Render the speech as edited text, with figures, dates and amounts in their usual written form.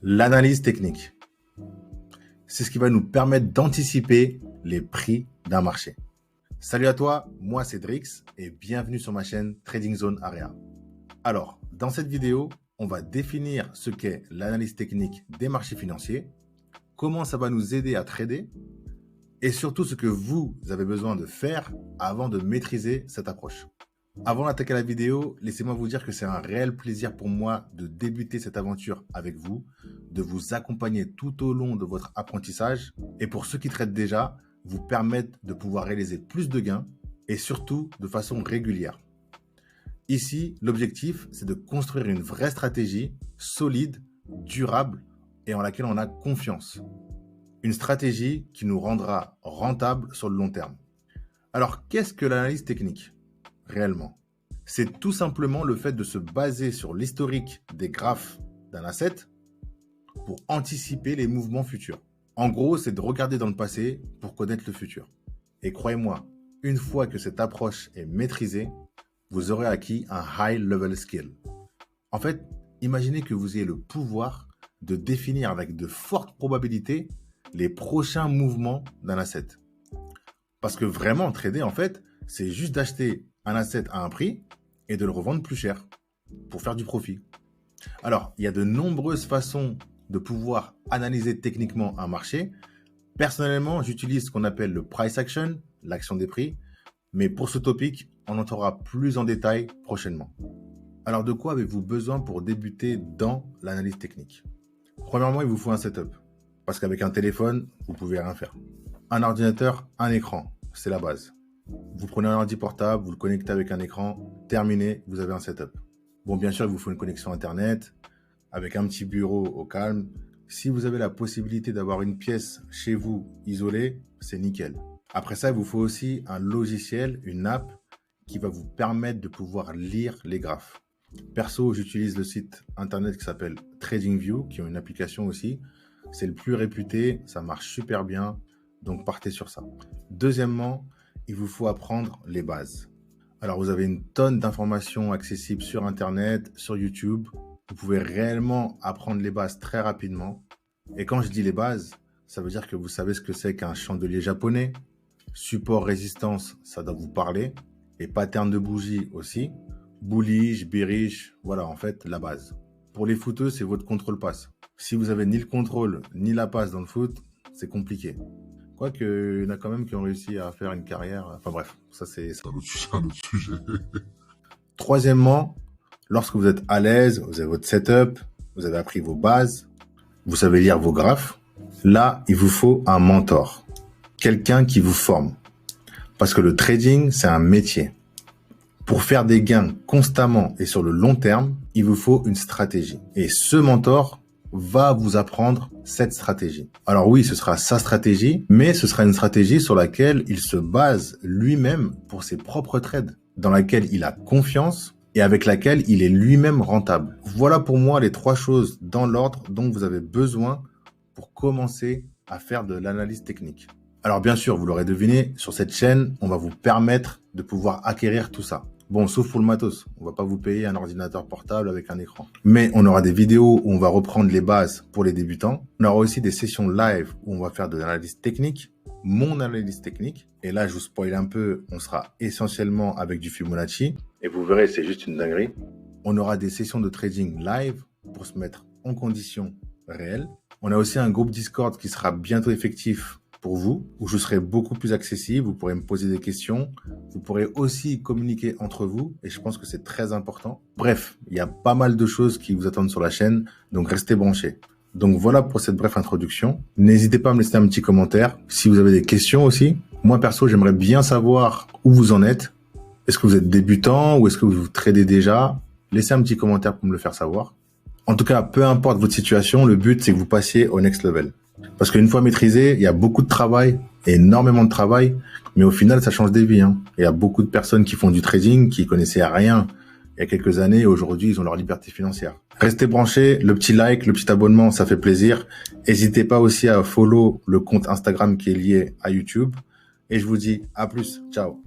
L'analyse technique. C'est ce qui va nous permettre d'anticiper les prix d'un marché. Salut à toi, moi c'est Drix et bienvenue sur ma chaîne Trading Zone Area. Alors, dans cette vidéo, on va définir ce qu'est l'analyse technique des marchés financiers, comment ça va nous aider à trader et surtout ce que vous avez besoin de faire avant de maîtriser cette approche. Avant d'attaquer la vidéo, laissez-moi vous dire que c'est un réel plaisir pour moi de débuter cette aventure avec vous, de vous accompagner tout au long de votre apprentissage et pour ceux qui traitent déjà, vous permettre de pouvoir réaliser plus de gains et surtout de façon régulière. Ici, l'objectif, c'est de construire une vraie stratégie solide, durable et en laquelle on a confiance. Une stratégie qui nous rendra rentable sur le long terme. Alors, qu'est-ce que l'analyse technique ? Réellement, c'est tout simplement le fait de se baser sur l'historique des graphes d'un asset pour anticiper les mouvements futurs. En gros, c'est de regarder dans le passé pour connaître le futur. Et croyez-moi, une fois que cette approche est maîtrisée, vous aurez acquis un high level skill. En fait, imaginez que vous ayez le pouvoir de définir avec de fortes probabilités les prochains mouvements d'un asset. Parce que vraiment, trader, en fait, c'est juste d'acheter un asset à un prix et de le revendre plus cher pour faire du profit. Alors, il y a de nombreuses façons de pouvoir analyser techniquement un marché. Personnellement, j'utilise ce qu'on appelle le price action, l'action des prix. Mais pour ce topic, on en saura plus en détail prochainement. Alors, de quoi avez-vous besoin pour débuter dans l'analyse technique ? Premièrement, il vous faut un setup. Parce qu'avec un téléphone, vous pouvez rien faire. Un ordinateur, un écran, c'est la base. Vous prenez un ordi portable, vous le connectez avec un écran, terminé, vous avez un setup. Bon, bien sûr, il vous faut une connexion Internet, avec un petit bureau au calme. Si vous avez la possibilité d'avoir une pièce chez vous isolée, c'est nickel. Après ça, il vous faut aussi un logiciel, une app, qui va vous permettre de pouvoir lire les graphes. Perso, j'utilise le site Internet qui s'appelle TradingView, qui ont une application aussi. C'est le plus réputé, ça marche super bien, donc partez sur ça. Deuxièmement, il vous faut apprendre les bases. Alors, vous avez une tonne d'informations accessibles sur Internet, sur YouTube. Vous pouvez réellement apprendre les bases très rapidement. Et quand je dis les bases, ça veut dire que vous savez ce que c'est qu'un chandelier japonais. Support, résistance, ça doit vous parler. Et pattern de bougie aussi. Bullish, bearish, voilà en fait la base. Pour les footeux, c'est votre contrôle passe. Si vous avez ni le contrôle ni la passe dans le foot, c'est compliqué. Quoique, il y en a quand même qui ont réussi à faire une carrière. Enfin bref, ça c'est un autre sujet. Troisièmement, lorsque vous êtes à l'aise, vous avez votre setup, vous avez appris vos bases, vous savez lire vos graphes, là, il vous faut un mentor. Quelqu'un qui vous forme. Parce que le trading, c'est un métier. Pour faire des gains constamment et sur le long terme, il vous faut une stratégie. Et ce mentor va vous apprendre cette stratégie. Alors oui, ce sera sa stratégie, mais ce sera une stratégie sur laquelle il se base lui-même pour ses propres trades, dans laquelle il a confiance et avec laquelle il est lui-même rentable. Voilà pour moi les trois choses dans l'ordre dont vous avez besoin pour commencer à faire de l'analyse technique. Alors bien sûr, vous l'aurez deviné, sur cette chaîne, on va vous permettre de pouvoir acquérir tout ça. Bon, sauf pour le matos. On va pas vous payer un ordinateur portable avec un écran. Mais on aura des vidéos où on va reprendre les bases pour les débutants. On aura aussi des sessions live où on va faire de l'analyse technique, mon analyse technique. Et là, je vous spoil un peu, on sera essentiellement avec du Fibonacci. Et vous verrez, c'est juste une dinguerie. On aura des sessions de trading live pour se mettre en conditions réelles. On a aussi un groupe Discord qui sera bientôt effectif pour vous, où je serai beaucoup plus accessible, vous pourrez me poser des questions, vous pourrez aussi communiquer entre vous, et je pense que c'est très important. Bref, il y a pas mal de choses qui vous attendent sur la chaîne, donc restez branchés. Donc voilà pour cette brève introduction. N'hésitez pas à me laisser un petit commentaire, si vous avez des questions aussi. Moi perso, j'aimerais bien savoir où vous en êtes. Est-ce que vous êtes débutant ou est-ce que vous tradez déjà? Laissez un petit commentaire pour me le faire savoir. En tout cas, peu importe votre situation, le but c'est que vous passiez au next level. Parce qu'une fois maîtrisé, il y a beaucoup de travail, énormément de travail, mais au final, ça change des vies. Il y a beaucoup de personnes qui font du trading, qui connaissaient rien il y a quelques années, et aujourd'hui, ils ont leur liberté financière. Restez branchés, le petit like, le petit abonnement, ça fait plaisir. N'hésitez pas aussi à follow le compte Instagram qui est lié à YouTube. Et je vous dis à plus. Ciao.